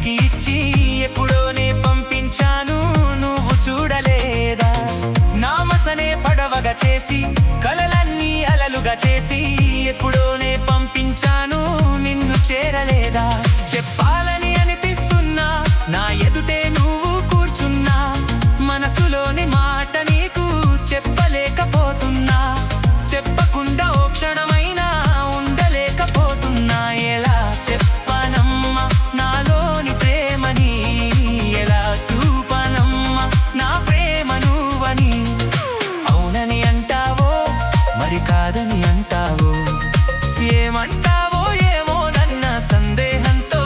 చేతికి ఇచ్చి ఎప్పుడోనే పంపించాను, నువ్వు చూడలేదా? నామసనే పడవగా చేసి కలలన్నీ అలలుగా చేసి ఎప్పుడోనే పంపించాను, నిన్ను చేరలేదా? చెప్పాలని అనిపిస్తున్నా, నా ఎదుటే నువ్వు కూర్చున్నా, మనసులోని మాట నీకు చెప్పలేకపోతున్నా, చెప్పకుండా ఓ క్షణమైనా ఉండలేకపోతున్నా. ఎలా చెప్పనమ్మా నాలోని ప్రేమని, ఎలా చూపనమ్మా నా ప్రేమ నువ్వని? అవునని అంటావో మరి కాదని అంటావో, ఏమంటావో ఏమో నన్న సందేహంతో.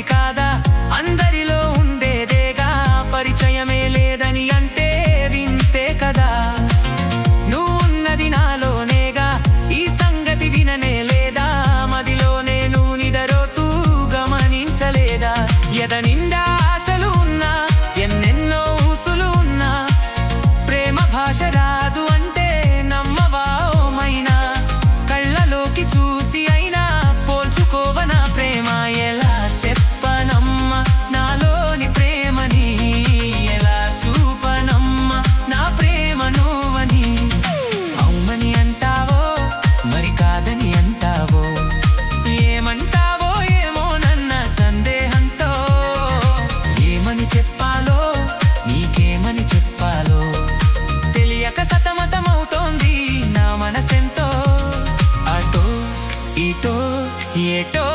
కాదా అందరిలో ఉండేదేగా, పరిచయమే లేదని అంటే వింతే కదా. నువ్వున్నది నాలోనేగా, ఈ సంగతి విననే లేదా? మదిలోనే నువ్వు నిదరోతూ గమనించలేదా? ఎద నిండా ఆశలు ఉన్నా, ఎన్నెన్నో ఊసులు ఉన్నా, ప్రేమ భాష రాదు అంటే నమ్మవా ఓ మైనా? కళ్ళలోకి చూసి అయినా పోల్చుకోవనా ప్రేమ? ఎలా చెప్పనమ్మా నాలోని ప్రేమని, ఎలా చూపనమ్మా నా ప్రేమ నువ్వని? అవునని అంటావో మరి కాదని అంటావో, ఏమంటావో ఏమో నన్న సందేహంతో. ఏమని చెప్పాలో నీకేమని చెప్పాలో తెలియక సతమతమవుతోంది నా మనసెంతో. అటో ఇటో ఏటో